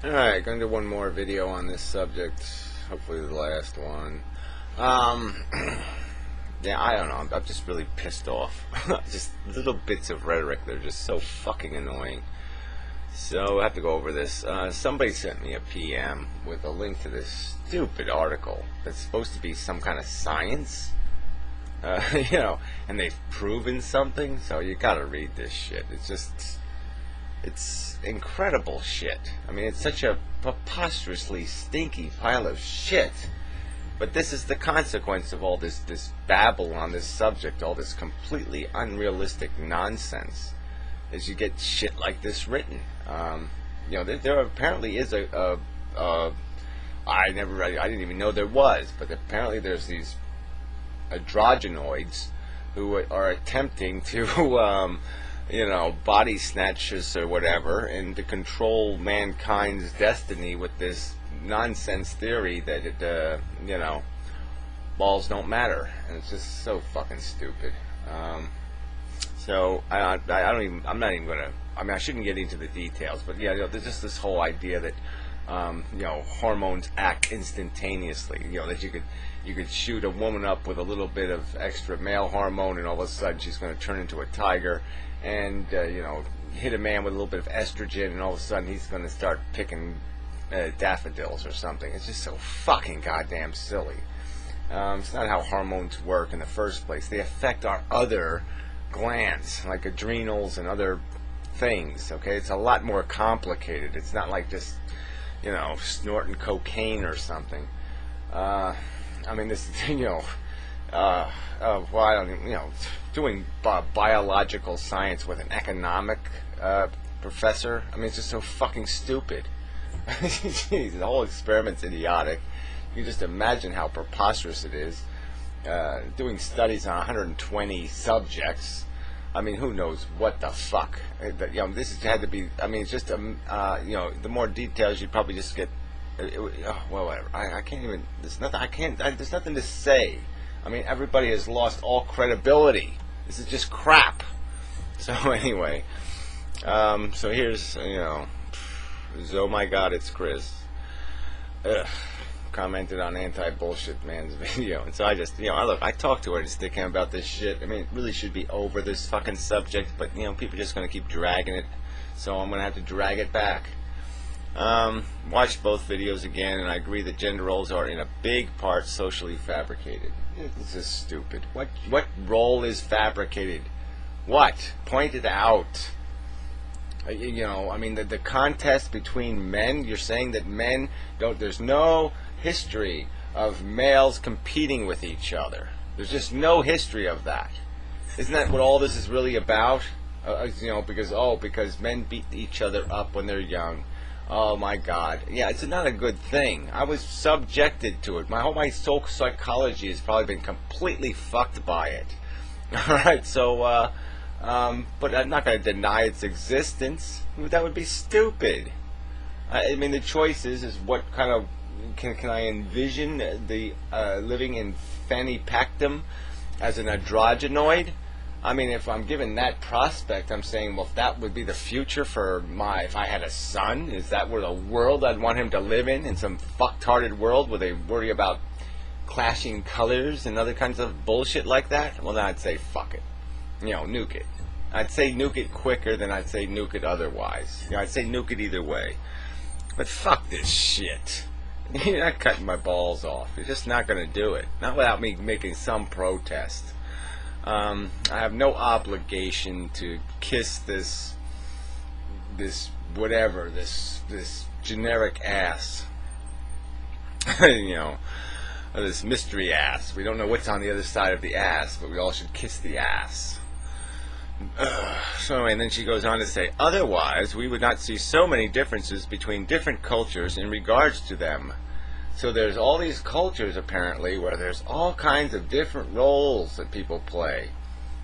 Alright, gonna do one more video on this subject. Hopefully the last one. Yeah, I don't know. I'm just really pissed off. Just little bits of rhetoric that are just so fucking annoying. So I have to go over this. Somebody sent me a PM with a link to this stupid article that's supposed to be some kind of science. And they've proven something, so you gotta read this shit. It's incredible shit. I mean, it's such a preposterously stinky pile of shit. But this is the consequence of all this babble on this subject, all this completely unrealistic nonsense, is you get shit like this written. There apparently is I didn't even know there was, but apparently there's these androgynoids who are attempting to body snatchers or whatever, and to control mankind's destiny with this nonsense theory that balls don't matter, and it's just so fucking stupid. I'm not even gonna. I mean, I shouldn't get into the details, but there's just this whole idea that hormones act instantaneously. That you could shoot a woman up with a little bit of extra male hormone, and all of a sudden she's going to turn into a tiger, and hit a man with a little bit of estrogen, and all of a sudden he's going to start picking daffodils or something. It's just so fucking goddamn silly. It's not how hormones work in the first place. They affect our other glands, like adrenals and other things. Okay, it's a lot more complicated. It's not like just snorting cocaine or something. I mean, this, doing biological science with an economic professor. I mean, it's just so fucking stupid. Jeez, the whole experiment's idiotic. You just imagine how preposterous it is. Doing studies on 120 subjects. I mean, who knows what the fuck? This has had to be. I mean, it's just the more details you probably just get. Well, whatever. I can't even. There's nothing. There's nothing to say. I mean, everybody has lost all credibility. This is just crap. So anyway, so here's oh my God, it's Chris. Commented on Anti-Bullshit Man's video, and so I just I talked to her just thinking about this shit. I mean, it really should be over this fucking subject, but people are just gonna keep dragging it, so I'm gonna have to drag it back. Watched both videos again, and I agree that gender roles are in a big part socially fabricated. This is stupid. What role is fabricated? What? Point it out. I mean, the contest between men, you're saying that men don't, there's no history of males competing with each other. There's just no history of that. Isn't that what all this is really about? Because men beat each other up when they're young. Oh my God. Yeah, it's not a good thing. I was subjected to it. My soul psychology has probably been completely fucked by it. Alright, so, but I'm not going to deny its existence. That would be stupid. I mean, the choice is what kind of can I envision the living in fanny pactum as an androgynoid? I mean, if I'm given that prospect, I'm saying, well, if that would be the future for if I had a son, is that where the world I'd want him to live in some fucktarded world where they worry about clashing colors and other kinds of bullshit like that? Well, then I'd say fuck it. Nuke it. I'd say nuke it quicker than I'd say nuke it otherwise. I'd say nuke it either way. But fuck this shit. You're not cutting my balls off. You're just not going to do it. Not without me making some protest. I have no obligation to kiss this generic ass. This mystery ass. We don't know what's on the other side of the ass, but we all should kiss the ass. And then she goes on to say, otherwise we would not see so many differences between different cultures in regards to them. So there's all these cultures apparently where there's all kinds of different roles that people play,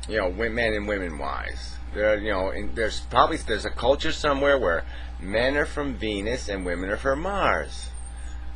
men and women wise. There's a culture somewhere where men are from Venus and women are from Mars.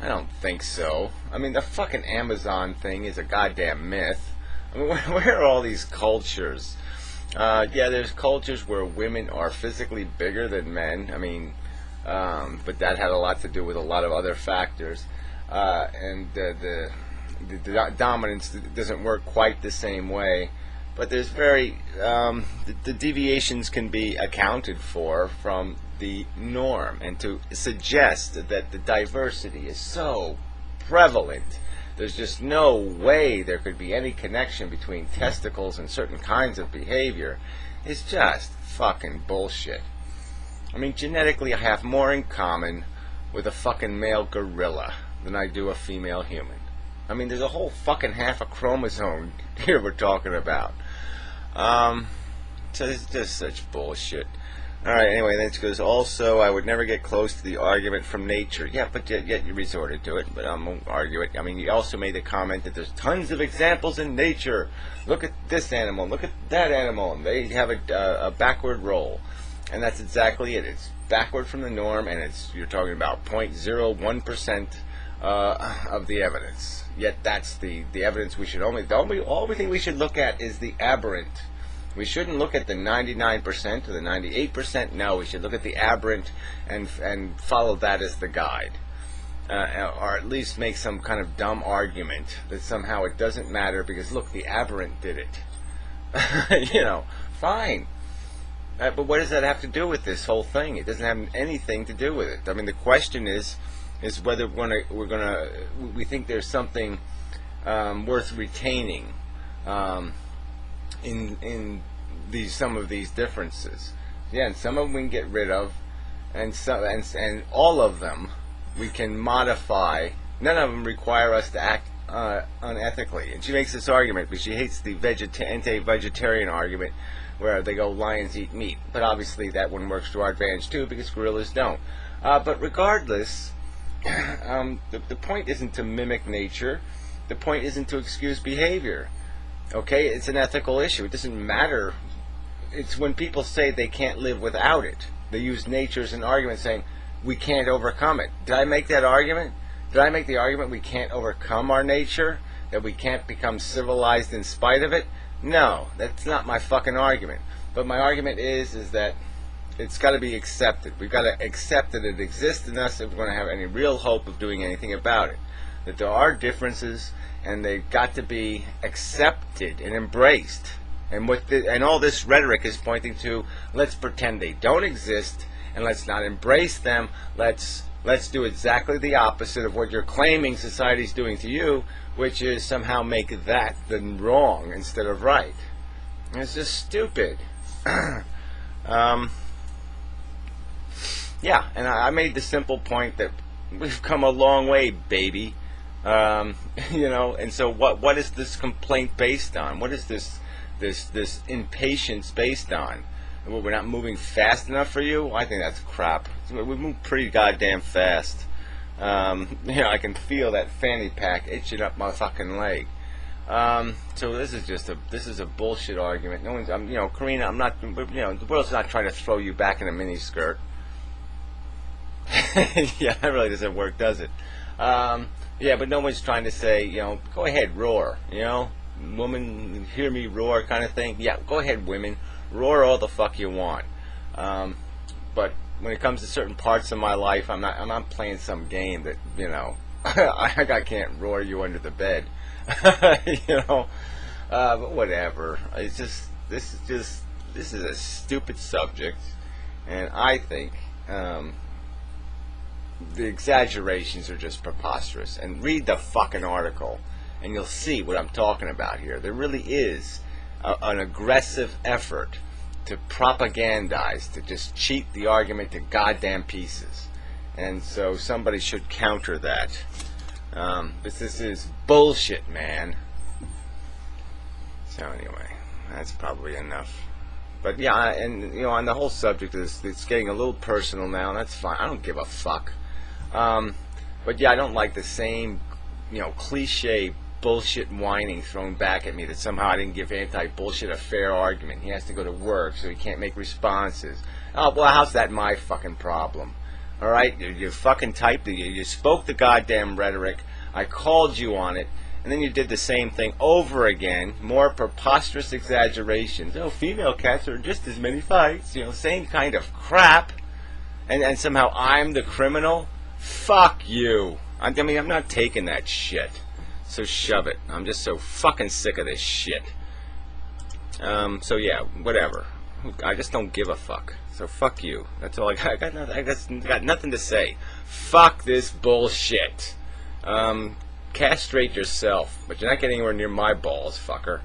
I don't think so. I mean, the fucking Amazon thing is a goddamn myth. I mean, where are all these cultures? There's cultures where women are physically bigger than men. I mean, but that had a lot to do with a lot of other factors, and the dominance doesn't work quite the same way. But there's the deviations can be accounted for from the norm, and to suggest that the diversity is so prevalent, there's just no way there could be any connection between testicles and certain kinds of behavior, is just fucking bullshit. I mean, genetically I have more in common with a fucking male gorilla than I do a female human. I mean, there's a whole fucking half a chromosome here we're talking about. So it's just such bullshit. Alright, anyway, then it goes, also, I would never get close to the argument from nature. Yeah, but yet you resorted to it, but I won't argue it. I mean, you also made the comment that there's tons of examples in nature. Look at this animal, look at that animal, and they have a backward roll. And that's exactly it. It's backward from the norm, and you're talking about 0.01% of the evidence. Yet that's the evidence we should only thing we should look at is the aberrant. We shouldn't look at the 99% or the 98%. No, we should look at the aberrant and follow that as the guide, or at least make some kind of dumb argument that somehow it doesn't matter because look, the aberrant did it. Fine. But what does that have to do with this whole thing? It doesn't have anything to do with it. I mean, the question is whether we think there's something worth retaining in some of these differences. Yeah, and some of them we can get rid of, and all of them we can modify. None of them require us to act unethically. And she makes this argument, but she hates the anti-vegetarian argument, where they go, lions eat meat. But obviously that one works to our advantage too, because gorillas don't. But regardless, the point isn't to mimic nature. The point isn't to excuse behavior. Okay, it's an ethical issue. It doesn't matter. It's when people say they can't live without it. They use nature as an argument, saying we can't overcome it. Did I make that argument? Did I make the argument we can't overcome our nature? That we can't become civilized in spite of it? No, that's not my fucking argument. But my argument is that it's got to be accepted. We've got to accept that it exists in us if we're going to have any real hope of doing anything about it. That there are differences, and they've got to be accepted and embraced. And and all this rhetoric is pointing to, let's pretend they don't exist, and let's not embrace them. Let's do exactly the opposite of what you're claiming society's doing to you, which is somehow make that the wrong instead of right. And it's just stupid. Yeah, and I made the simple point that we've come a long way, baby. And so what is this complaint based on? What is this impatience based on? Well, we're not moving fast enough for you? I think that's crap. We move pretty goddamn fast. I can feel that fanny pack itching up my fucking leg. So this is a bullshit argument. No one's, Karina, I'm not, the world's not trying to throw you back in a miniskirt. Yeah, that really doesn't work, does it? Yeah, but no one's trying to say, go ahead, roar, woman, hear me roar kind of thing. Yeah, go ahead, women, roar all the fuck you want. But when it comes to certain parts of my life, I'm not playing some game that, I can't roar you under the bed. But whatever. It's just, this is a stupid subject, and I think, the exaggerations are just preposterous. And read the fucking article, and you'll see what I'm talking about here. There really is an aggressive effort to propagandize, to just cheat the argument to goddamn pieces. And so somebody should counter that. But this is bullshit, man. So anyway, that's probably enough. But yeah, and on the whole subject, it's getting a little personal now, and that's fine. I don't give a fuck. But yeah, I don't like the same, cliche bullshit whining thrown back at me that somehow I didn't give anti-bullshit a fair argument. He has to go to work, so he can't make responses. Oh, well, how's that my fucking problem? All right, you fucking typed it. You spoke the goddamn rhetoric. I called you on it, and then you did the same thing over again. More preposterous exaggerations. Oh, female cats are just as many fights. Same kind of crap. and somehow I'm the criminal? Fuck you. I mean, I'm not taking that shit. So shove it. I'm just so fucking sick of this shit. So yeah, whatever. I just don't give a fuck. So fuck you. That's all I got. I got nothing to say. Fuck this bullshit. Castrate yourself, but you're not getting anywhere near my balls, fucker.